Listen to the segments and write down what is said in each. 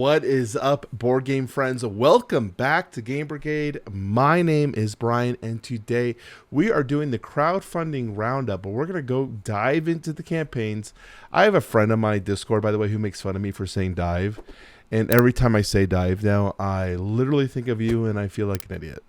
What is up, board game friends? Welcome back to Game Brigade. My name is Brian, and today we are doing the crowdfunding roundup, but we're going to go dive into the campaigns. I have a friend on my Discord, by the way, who makes fun of me for saying dive, and every time I say dive now, I literally think of you and I feel like an idiot.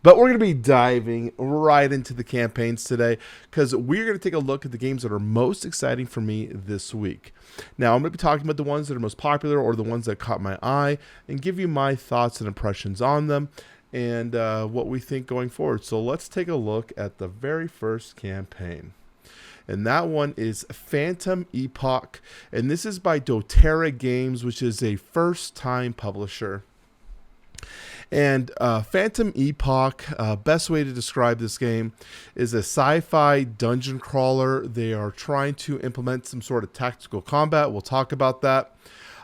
But we're going to be diving right into the campaigns today because we're going to take a look at the games that are most exciting for me this week. Now, I'm going to be talking about the ones that are most popular or the ones that caught my eye and give you my thoughts and impressions on them and what we think going forward. So let's take a look at the very first campaign. And that one is Phantom Epoch. And this is by doTERRA Games, which is a first-time publisher. And Phantom Epoch, best way to describe this game is a sci-fi dungeon crawler. They are trying to implement some sort of tactical combat. We'll talk about that.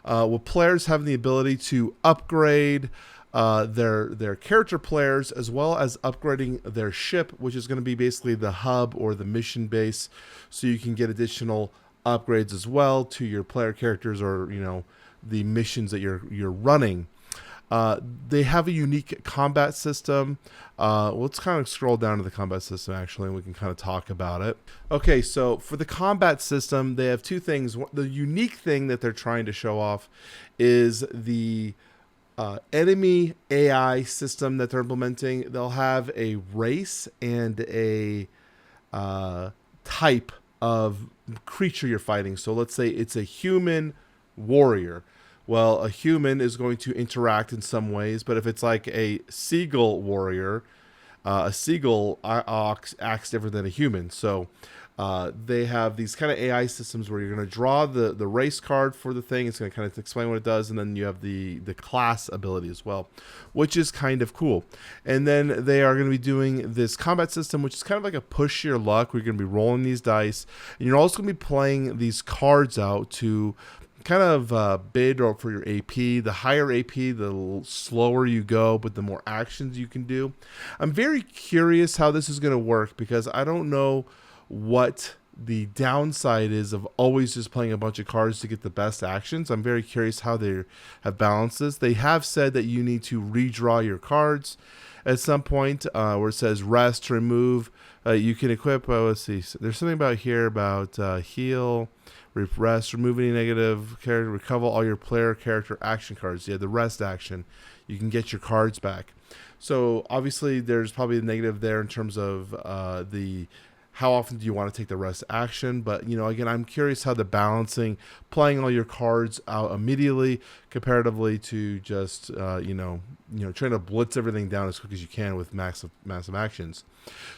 With players having the ability to upgrade their character players, as well as upgrading their ship, which is going to be basically the hub or the mission base, so you can get additional upgrades as well to your player characters or the missions that you're running. They have a unique combat system. Let's kind of scroll down to the combat system, actually, and we can kind of talk about it. Okay, so for the combat system, they have two things. The unique thing that they're trying to show off is the enemy AI system that they're implementing. They'll have a race and a type of creature you're fighting. So let's say it's a human warrior. Well, a human is going to interact in some ways, but if it's like a seagull warrior, a seagull acts different than a human. So they have these kind of AI systems where you're going to draw the race card for the thing. It's going to kind of explain what it does, and then you have the class ability as well, which is kind of cool. And then they are going to be doing this combat system, which is kind of like a push your luck, where you're going to be rolling these dice, and you're also going to be playing these cards out to kind of bid for your AP. The higher AP, the slower you go, but the more actions you can do. I'm very curious how this is going to work because I don't know what the downside is of always just playing a bunch of cards to get the best actions. I'm very curious how they have balanced this. They have said that you need to redraw your cards at some point where it says rest, remove. You can equip, let's see, there's something about here about heal, rest, remove any negative character, recover all your player character action cards. Yeah, the rest action, you can get your cards back. So obviously there's probably a negative there in terms of the how often do you want to take the rest action. But again, I'm curious how they're balancing playing all your cards out immediately comparatively to just trying to blitz everything down as quick as you can with massive actions.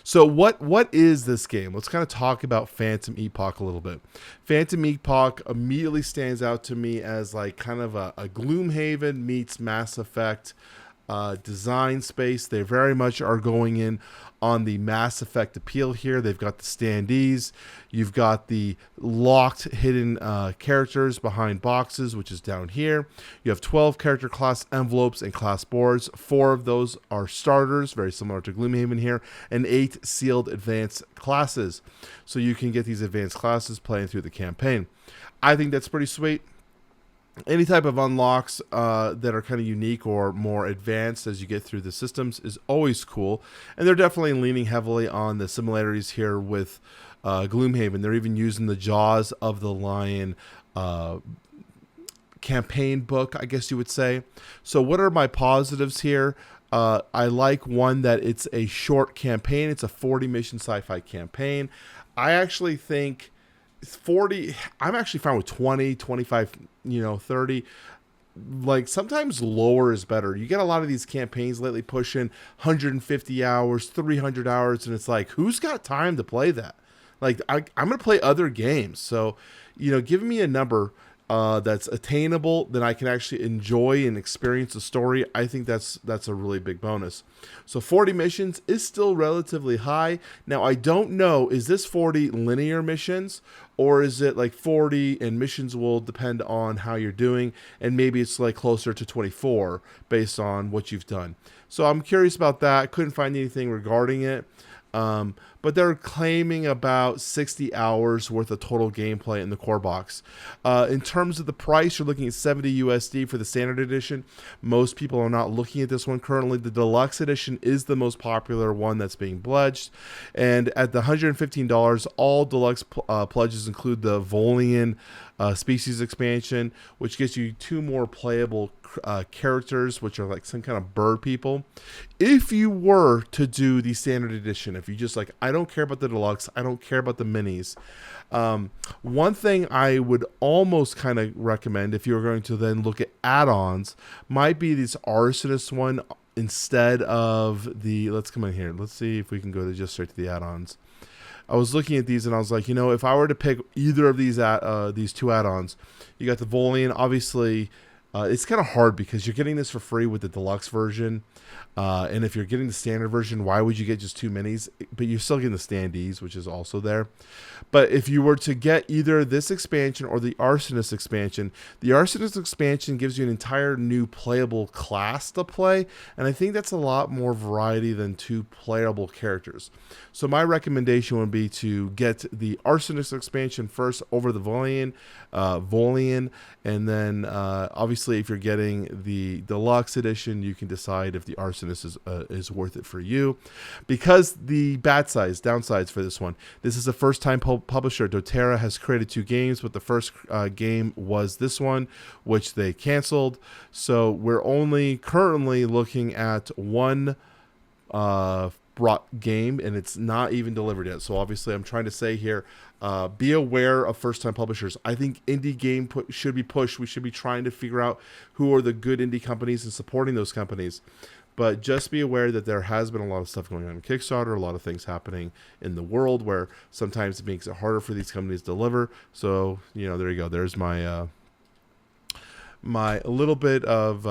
So what is this game? Let's kind of talk about Phantom Epoch a little bit. Phantom Epoch immediately stands out to me as like kind of a Gloomhaven meets Mass Effect design space. They very much are going in on the Mass Effect appeal here. They've got the standees. You've got the locked hidden characters behind boxes, which is down here. You have 12 character class envelopes and class boards. 4 of those are starters, very similar to Gloomhaven here, and 8 sealed advanced classes. So you can get these advanced classes playing through the campaign. I think that's pretty sweet. Any type of unlocks that are kind of unique or more advanced as you get through the systems is always cool. And they're definitely leaning heavily on the similarities here with Gloomhaven. They're even using the Jaws of the Lion campaign book, I guess you would say. So what are my positives here? I like one that it's a short campaign. It's a 40 mission sci-fi campaign. I actually think 40, I'm actually fine with 20, 25, 30. Like sometimes lower is better. You get a lot of these campaigns lately pushing 150 hours, 300 hours, and it's like, who's got time to play that? Like I'm going to play other games. So, giving me a number that's attainable, then I can actually enjoy and experience the story. I think that's a really big bonus. So 40 missions is still relatively high. Now, I don't know, is this 40 linear missions, or is it like 40 and missions will depend on how you're doing, and maybe it's like closer to 24 based on what you've done. So I'm curious about that. Couldn't find anything regarding it. But they're claiming about 60 hours worth of total gameplay in the core box. In terms of the price, you're looking at 70 USD for the standard edition. Most people are not looking at this one currently. The deluxe edition is the most popular one that's being pledged. And at the $115, all deluxe pledges include the Volian species expansion, which gives you 2 more playable characters, which are like some kind of bird people. If you were to do the standard edition, if you just like, I don't care about the deluxe, I don't care about the minis, one thing I would almost kind of recommend if you're going to then look at add-ons might be this arsonist one instead of the, let's come in here, let's see if we can go to just straight to the add-ons. I was looking at these and I was like, if I were to pick either of these 2 add-ons, you got the Volian, obviously. It's kind of hard because you're getting this for free with the deluxe version. And if you're getting the standard version, why would you get just 2 minis? But you're still getting the standees, which is also there. But if you were to get either this expansion or the Arsonist expansion, the Arsonist expansion gives you an entire new playable class to play. And I think that's a lot more variety than 2 playable characters. So my recommendation would be to get the Arsonist expansion first over the Volian. And then obviously if you're getting the deluxe edition, you can decide if the Arsonist is worth it for you. Because the downsides for this one, this is a first time publisher. doTERRA has created 2 games, but the first game was this one, which they canceled. So we're only currently looking at 1 brought game, and it's not even delivered yet. So obviously I'm trying to say here, be aware of first time publishers. I think indie game should be pushed. We should be trying to figure out who are the good indie companies and supporting those companies. But just be aware that there has been a lot of stuff going on in Kickstarter, a lot of things happening in the world where sometimes it makes it harder for these companies to deliver. So, there you go. There's my my little bit of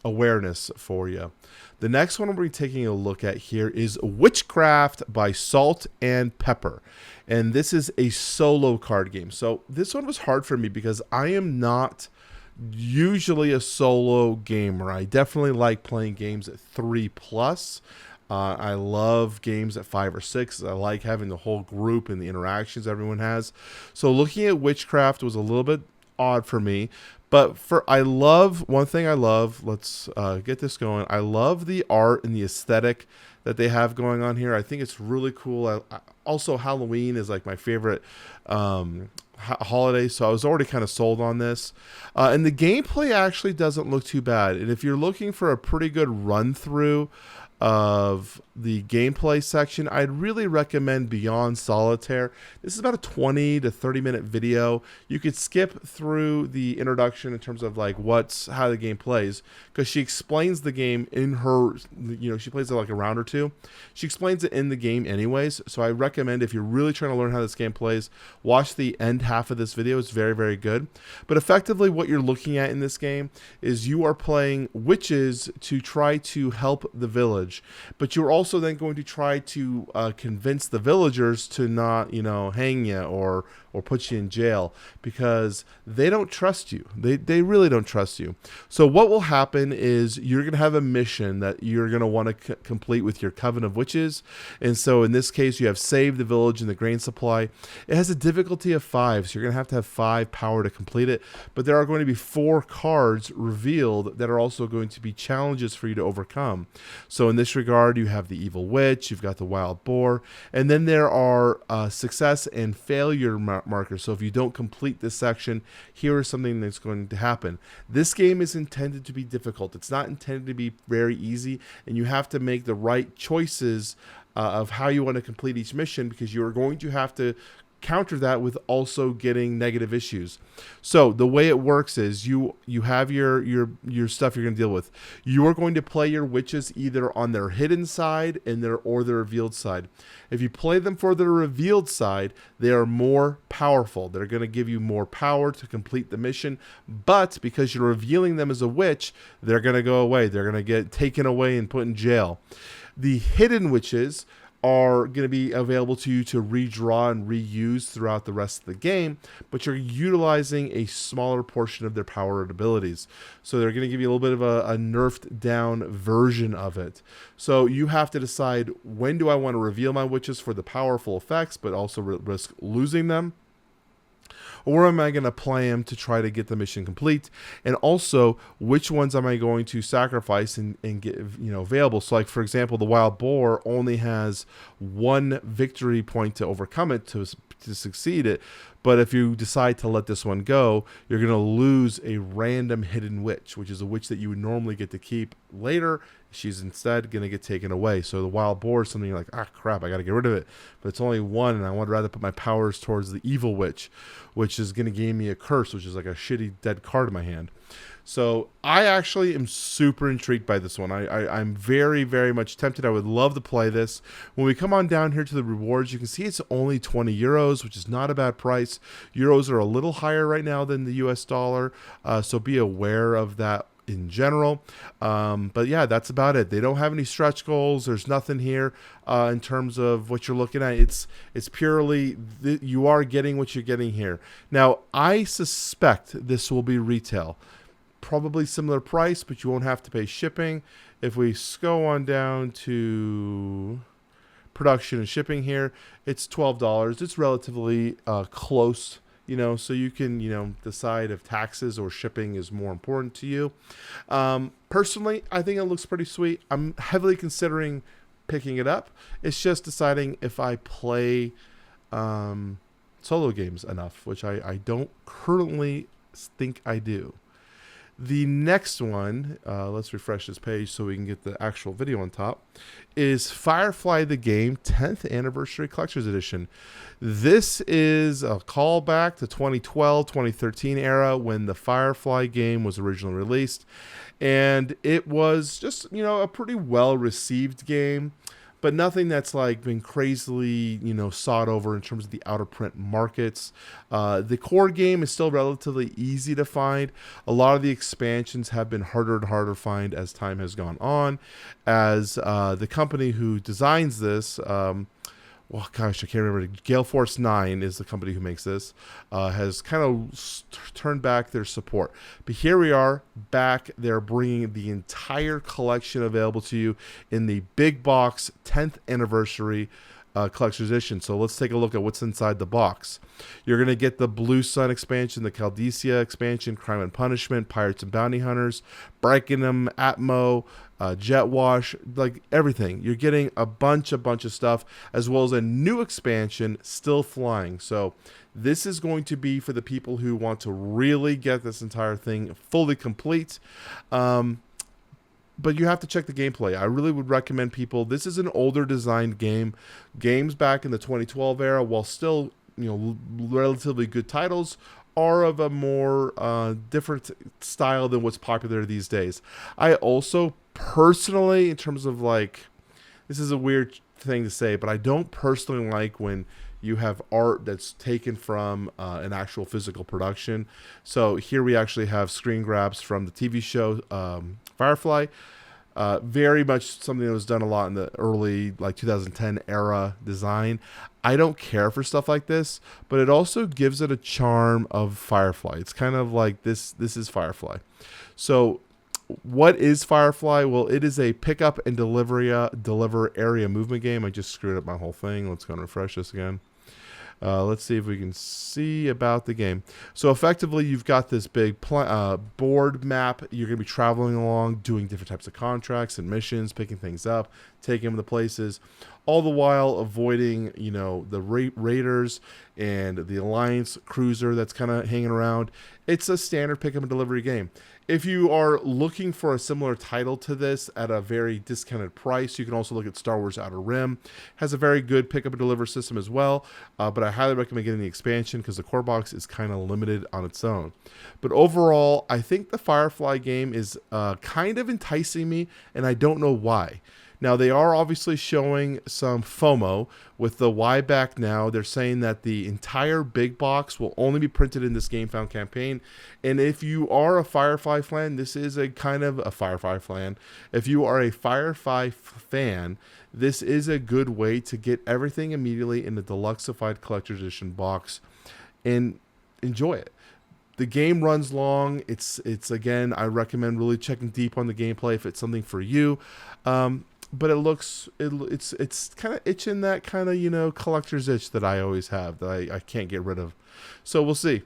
awareness for you. The next one we're taking a look at here is Witchcraft by Salt and Pepper. And this is a solo card game. So this one was hard for me because I am not usually a solo gamer. I definitely like playing games at 3+. I love games at 5 or 6. I like having the whole group and the interactions everyone has. So looking at Witchcraft was a little bit odd for me. But one thing I love, let's get this going. I love the art and the aesthetic that they have going on here. I think it's really cool. Also, Halloween is like my favorite holiday, so I was already kind of sold on this. And the gameplay actually doesn't look too bad. And if you're looking for a pretty good run through of the gameplay section, I'd really recommend Beyond Solitaire. This is about a 20 to 30 minute video. You could skip through the introduction in terms of like how the game plays, because she explains the game in her, she plays it like a round or 2. She explains it in the game anyways. So I recommend, if you're really trying to learn how this game plays, watch the end half of this video. It's very, very good. But effectively what you're looking at in this game is you are playing witches to try to help the village, but you're also then going to try to convince the villagers to not, hang you or put you in jail, because they don't trust you. They really don't trust you. So what will happen is you're going to have a mission that you're going to want to complete with your Coven of Witches. And so in this case, you have Save the Village and the Grain Supply. It has a difficulty of 5, so you're going to have 5 power to complete it. But there are going to be 4 cards revealed that are also going to be challenges for you to overcome. So in this regard, you have the Evil Witch, you've got the Wild Boar, and then there are success and failure markers. So if you don't complete this section, here is something that's going to happen. This game is intended to be difficult. It's not intended to be very easy, and you have to make the right choices of how you want to complete each mission, because you are going to have to counter that with also getting negative issues. So the way it works is you have your stuff you're going to deal with. You are going to play your witches either on their hidden side or their revealed side. If you play them for the revealed side, they are more powerful. They're going to give you more power to complete the mission, but because you're revealing them as a witch, they're going to go away. They're going to get taken away and put in jail. The hidden witches are going to be available to you to redraw and reuse throughout the rest of the game, but you're utilizing a smaller portion of their power and abilities. So they're going to give you a little bit of a nerfed down version of it. So you have to decide, when do I want to reveal my witches for the powerful effects, but also risk losing them? Or am I going to play them to try to get the mission complete? And also, which ones am I going to sacrifice and get available? So, like, for example, the Wild Boar only has one victory point to overcome it, to succeed it. But if you decide to let this one go, you're going to lose a random hidden witch, which is a witch that you would normally get to keep later. She's instead going to get taken away. So the Wild Boar is something you're like, ah, crap, I got to get rid of it. But it's only one, and I would rather put my powers towards the Evil Witch, which is going to give me a curse, which is like a shitty dead card in my hand. So I actually am super intrigued by this one. I'm very, very much tempted. I would love to play this. When we come on down here to the rewards, you can see it's only 20 euros, which is not a bad price. Euros are a little higher right now than the US dollar, so be aware of that in general. But yeah, that's about it. They don't have any stretch goals. There's nothing here in terms of what you're looking at. It's purely you are getting what you're getting here. Now, I suspect this will be retail. Probably similar price, but you won't have to pay shipping. If we go on down to production and shipping here, it's $12. It's relatively close, so you can, decide if taxes or shipping is more important to you. Personally, I think it looks pretty sweet. I'm heavily considering picking it up. It's just deciding if I play solo games enough, which I don't currently think I do. The next one, let's refresh this page so we can get the actual video on top, is Firefly the Game 10th Anniversary Collector's Edition. This is a callback to 2012, 2013 era when the Firefly game was originally released. And it was just, a pretty well-received game, but nothing that's like been crazily, sought over in terms of the outer print markets. The core game is still relatively easy to find. A lot of the expansions have been harder and harder to find as time has gone on, as the company who designs this, well, gosh, I can't remember. Gale Force 9 is the company who makes this, has kind of turned back their support. But here we are back. They're bringing the entire collection available to you in the big box 10th anniversary collector's edition. So let's take a look at what's inside the box. You're going to get the Blue Sun expansion, the Caldesia expansion, Crime and Punishment, Pirates and Bounty Hunters, Brigade, Atmo, Jet Wash, like everything. You're getting a bunch of stuff, as well as a new expansion, Still Flying. So this is going to be for the people who want to really get this entire thing fully complete. But you have to check the gameplay. I really would recommend people. This is an older designed game. Games back in the 2012 era, while still relatively good titles, are of a more different style than what's popular these days. I also personally, in terms of this is a weird thing to say, but I don't personally like when you have art that's taken from an actual physical production. So here we actually have screen grabs from the TV show Firefly. Very much something that was done a lot in the early 2010 era design. I don't care for stuff like this, but it also gives it a charm of Firefly. It's kind of like this is Firefly. So what is Firefly? Well, it is a pickup and deliver area movement game. I just screwed up my whole thing. Let's go and refresh this again. Let's see if we can see about the game. So effectively, you've got this big board map. You're going to be traveling along, doing different types of contracts and missions, picking things up, taking them to places, all the while avoiding, the raiders and the Alliance cruiser that's kind of hanging around. It's a standard pick up and delivery game. If you are looking for a similar title to this at a very discounted price, you can also look at Star Wars Outer Rim. Has a very good pick up and deliver system as well, but I highly recommend getting the expansion because the core box is kind of limited on its own. But overall, I think the Firefly game is kind of enticing me, and I don't know why. Now, they are obviously showing some FOMO with the why back now. They're saying that the entire big box will only be printed in this Game Found campaign. And if you are a Firefly fan, this is a kind of a Firefly fan. If you are a Firefly fan, this is a good way to get everything immediately in the Deluxeified Collector's Edition box and enjoy it. The game runs long. It's again, I recommend really checking deep on the gameplay if it's something for you. But it's kind of itching that kind of, you know, collector's itch that I always have that I can't get rid of. So we'll see.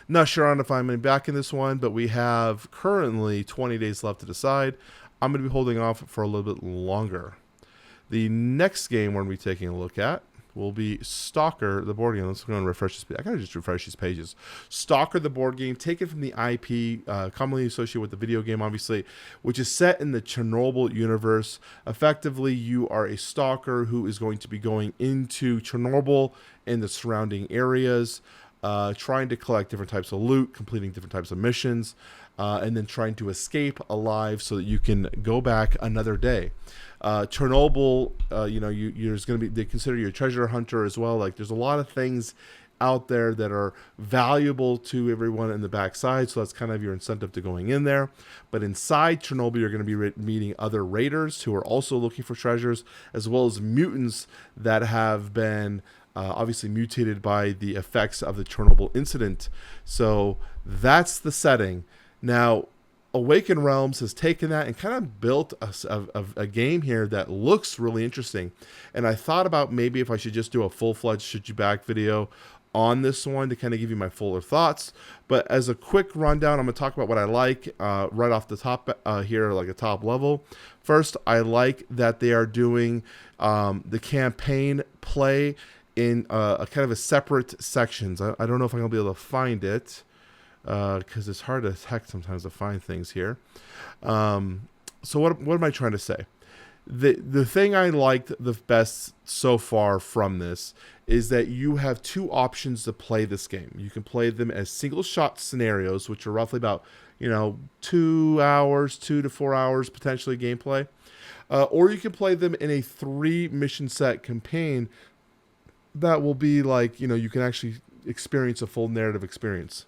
Not sure on if I'm going to be back in this one, but we have currently 20 days left to decide. I'm going to be holding off for a little bit longer. The next game we're going to be taking a look at will be Stalker, the board game. Let's go and refresh this. I gotta just refresh these pages. Stalker, the board game, taken from the IP, commonly associated with the video game, obviously, which is set in the Chernobyl universe. Effectively, you are a stalker who is going to be going into Chernobyl and the surrounding areas, trying to collect different types of loot, completing different types of missions, and then trying to escape alive so that you can go back another day. Chernobyl, you know, there's going to be, they consider you a treasure hunter as well. Like, there's a lot of things out there that are valuable to everyone in the backside, so that's kind of your incentive to going in there. But inside Chernobyl, you're going to be meeting other raiders who are also looking for treasures, as well as mutants that have been obviously mutated by the effects of the Chernobyl incident. So that's the setting. Now, Awakened Realms has taken that and kind of built a game here that looks really interesting. And I thought about maybe if I should just do a full-fledged Shoot You Back video on this one to kind of give you my fuller thoughts. But as a quick rundown, I'm going to talk about what I like right off the top here, like a top level. First, I like that they are doing the campaign play in a kind of a separate sections. I don't know if I'm going to be able to find it, because it's hard as heck sometimes to find things here. So what am I trying to say? The thing I liked the best so far from this is that you have two options to play this game. You can play them as single shot scenarios, which are roughly about, you know, 2 to 4 hours potentially gameplay, or you can play them in a 3 mission set campaign that will be like, you know, you can actually experience a full narrative experience.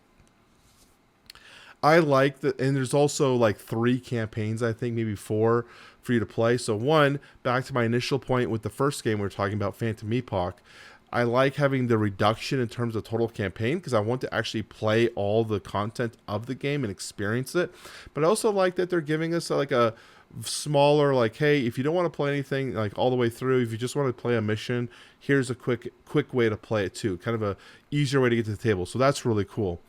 I like that, and there's also like 3 campaigns, I think maybe 4 for you to play. So one, back to my initial point with the first game we were talking about, Phantom Epoch, I like having the reduction in terms of total campaign because I want to actually play all the content of the game and experience it. But I also like that they're giving us like a smaller, like, hey, if you don't want to play anything like all the way through, if you just want to play a mission, here's a quick way to play it too, kind of a easier way to get to the table. So that's really cool.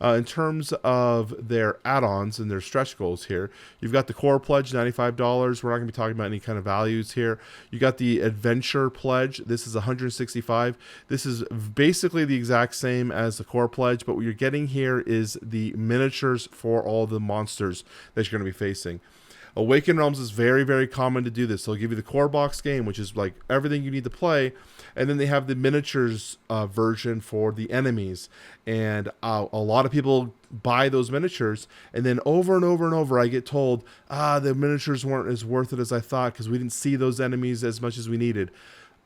In terms of their add-ons and their stretch goals here, you've got the core pledge, $95. We're not going to be talking about any kind of values here. You got the adventure pledge. This is $165. This is basically the exact same as the core pledge, but what you're getting here is the miniatures for all the monsters that you're going to be facing. Awakened Realms is very, very common to do this. They'll give you the core box game, which is like everything you need to play, and then they have the miniatures version for the enemies. And a lot of people buy those miniatures, and then over and over and over, I get told, the miniatures weren't as worth it as I thought because we didn't see those enemies as much as we needed.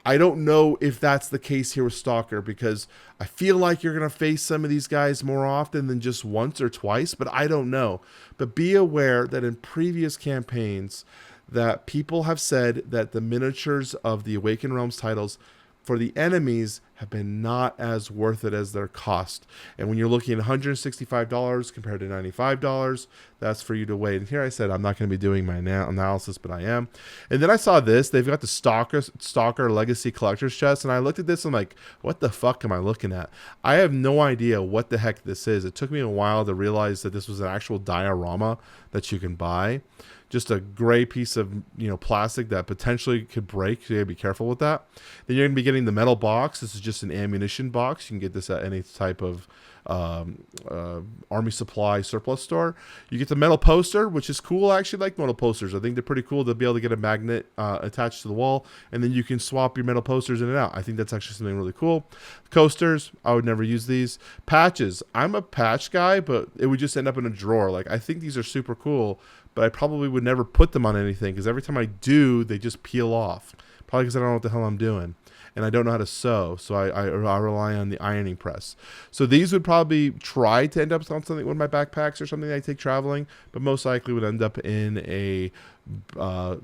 I don't know if that's the case here with Stalker, because I feel like you're going to face some of these guys more often than just once or twice, but I don't know. But be aware that in previous campaigns that people have said that the miniatures of the Awakened Realms titles for the enemies have been not as worth it as their cost. And when you're looking at $165 compared to $95, that's for you to wait. And here I said I'm not going to be doing my analysis, but I am. And then I saw this. They've got the Stalker Legacy Collector's Chest, and I looked at this and I'm like, what the fuck am I looking at? I have no idea what the heck this is. It took me a while to realize that this was an actual diorama that you can buy. Just a gray piece of, you know, plastic that potentially could break, so you gotta be careful with that. Then you're gonna be getting the metal box. This is just an ammunition box. You can get this at any type of army supply surplus store. You get the metal poster, which is cool. I actually like metal posters. I think they're pretty cool to be able to get a magnet attached to the wall, and then you can swap your metal posters in and out. I think that's actually something really cool. Coasters, I would never use these. Patches, I'm a patch guy, but it would just end up in a drawer. Like, I think these are super cool, but I probably would never put them on anything because every time I do, they just peel off. Probably because I don't know what the hell I'm doing. And I don't know how to sew, so I rely on the ironing press. So these would probably try to end up on something, one of my backpacks or something that I take traveling, but most likely would end up in a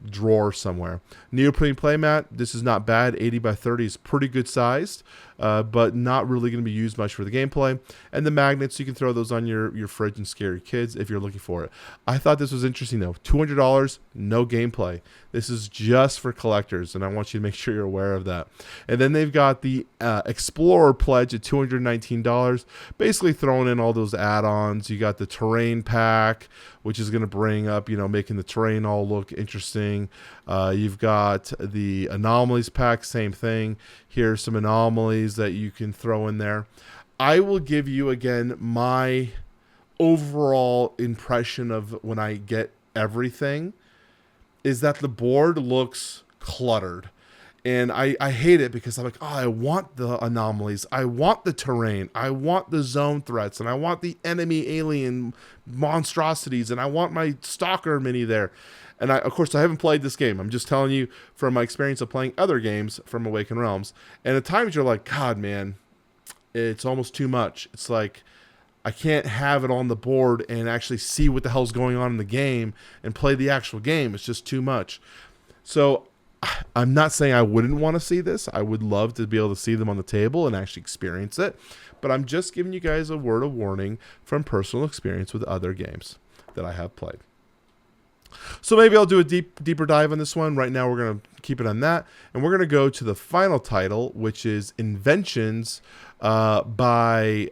drawer somewhere. Neoprene playmat, this is not bad. 80 by 30 is pretty good sized, but not really going to be used much for the gameplay. And the magnets, you can throw those on your fridge and scare your kids if you're looking for it. I thought this was interesting though. $200, no gameplay. This is just for collectors, and I want you to make sure you're aware of that. And then they've got the Explorer pledge at $219, basically throwing in all those add-ons. You got the terrain pack, which is going to bring up, making the terrain all look interesting. You've got the anomalies pack, same thing. Here's some anomalies that you can throw in there. I will give you, again, my overall impression of when I get everything is that the board looks cluttered. And I hate it because I'm like, oh, I want the anomalies. I want the terrain. I want the zone threats. And I want the enemy alien monstrosities. And I want my Stalker mini there. And of course, I haven't played this game. I'm just telling you from my experience of playing other games from Awakened Realms. And at times you're like, God, man, it's almost too much. It's like, I can't have it on the board and actually see what the hell's going on in the game and play the actual game. It's just too much. So I'm not saying I wouldn't want to see this. I would love to be able to see them on the table and actually experience it. But I'm just giving you guys a word of warning from personal experience with other games that I have played. So maybe I'll do a deeper dive on this one. Right now we're going to keep it on that. And we're going to go to the final title, which is Inventions by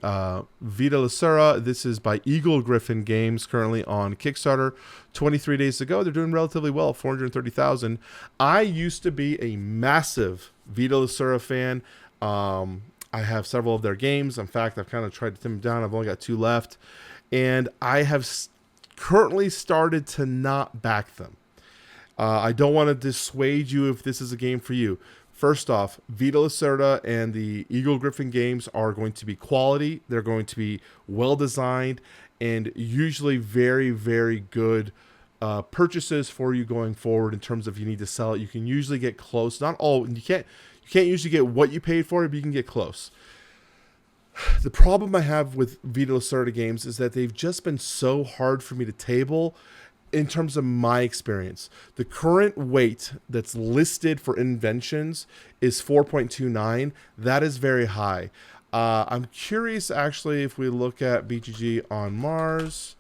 Vita Lucera. This is by Eagle Griffin Games, currently on Kickstarter. 23 days ago, they're doing relatively well, 430,000. I used to be a massive Vita Lucera fan. I have several of their games. In fact, I've kind of tried to trim them down. I've only got 2 left. And I have currently started to not back them. I don't want to dissuade you if this is a game for you. First off, Vita Lucera and the Eagle Griffin games are going to be quality. They're going to be well designed and usually very, very good purchases for you going forward in terms of you need to sell it. You can usually get close. Not all, you can't usually get what you paid for it, but you can get close. The problem I have with Vita Lucera games is that they've just been so hard for me to table in terms of my experience. The current weight that's listed for Inventions is 4.29. That is very high. I'm curious, actually, if we look at BGG on Mars.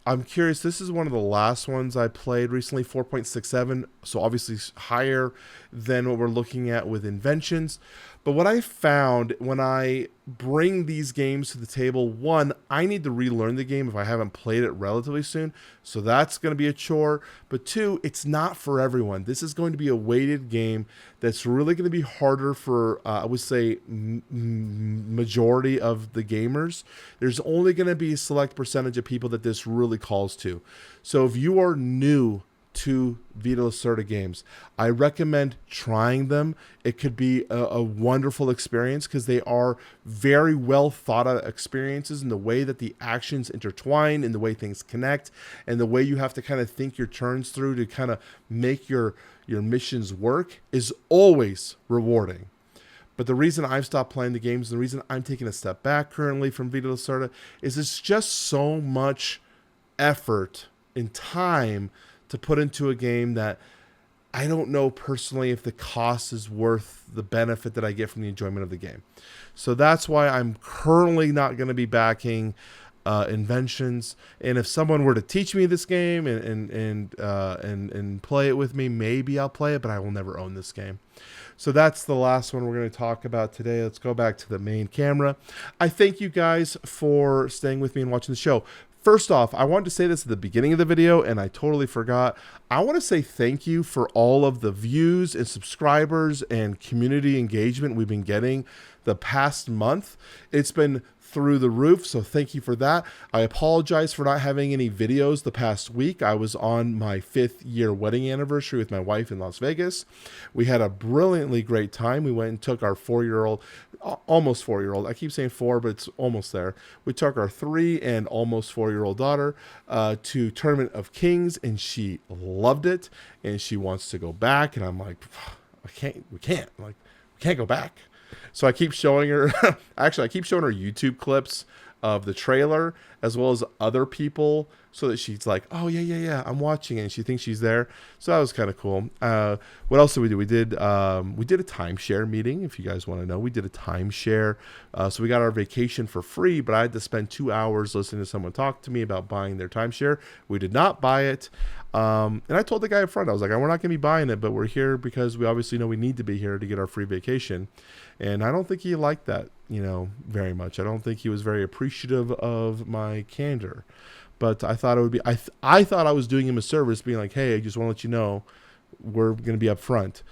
I'm curious. This is one of the last ones I played recently, 4.67. So obviously higher than what we're looking at with Inventions. But what I found when I bring these games to the table, one, I need to relearn the game if I haven't played it relatively soon. So that's going to be a chore. But two, it's not for everyone. This is going to be a weighted game that's really going to be harder for, I would say, majority of the gamers. There's only going to be a select percentage of people that this really calls to. So if you are new to Vita Lucera games, I recommend trying them. It could be a wonderful experience because they are very well thought out experiences in the way that the actions intertwine, in the way things connect, and the way you have to kind of think your turns through to kind of make your missions work is always rewarding. But the reason I've stopped playing the games, the reason I'm taking a step back currently from Vita Lucera is it's just so much effort and time to put into a game that I don't know personally if the cost is worth the benefit that I get from the enjoyment of the game. So that's why I'm currently not going to be backing Inventions. And if someone were to teach me this game and play it with me, maybe I'll play it, but I will never own this game. So that's the last one we're going to talk about today. Let's go back to the main camera. I thank you guys for staying with me and watching the show. First off, I wanted to say this at the beginning of the video, and I totally forgot. I want to say thank you for all of the views and subscribers and community engagement we've been getting the past month. It's been through the roof, so thank you for that. I apologize for not having any videos the past week. I was on my 5th year wedding anniversary with my wife in Las Vegas. We had a brilliantly great time. We went and took our 4-year-old, almost 4-year-old, I keep saying 4, but it's almost there. We took our 3 and almost 4-year-old daughter to Tournament of Kings, and she loved it, and she wants to go back, and I'm like, we can't go back. So I keep showing her, actually, I keep showing her YouTube clips of the trailer as well as other people so that she's like, oh, yeah, I'm watching it. And she thinks she's there. So that was kind of cool. What else did we do? We did a timeshare meeting, if you guys want to know. We did a timeshare. So we got our vacation for free, but I had to spend 2 hours listening to someone talk to me about buying their timeshare. We did not buy it. And I told the guy up front, I was like, we're not going to be buying it, but we're here because we obviously know we need to be here to get our free vacation. And I don't think he liked that, very much. I don't think he was very appreciative of my candor. But I thought it would be, I thought I was doing him a service being like, hey, I just want to let you know we're going to be up front.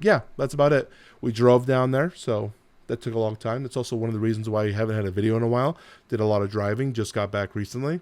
Yeah, that's about it. We drove down there, so that took a long time. That's also one of the reasons why I haven't had a video in a while. Did a lot of driving, just got back recently.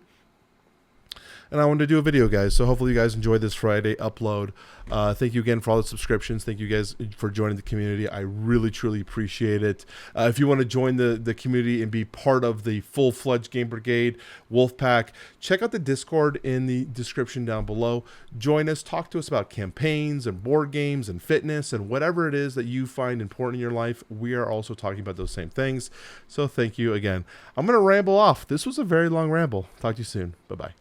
And I wanted to do a video, guys. So hopefully you guys enjoyed this Friday upload. Thank you again for all the subscriptions. Thank you guys for joining the community. I really, truly appreciate it. If you want to join the community and be part of the full-fledged Game Brigade Wolfpack, check out the Discord in the description down below. Join us. Talk to us about campaigns and board games and fitness and whatever it is that you find important in your life. We are also talking about those same things. So thank you again. I'm going to ramble off. This was a very long ramble. Talk to you soon. Bye-bye.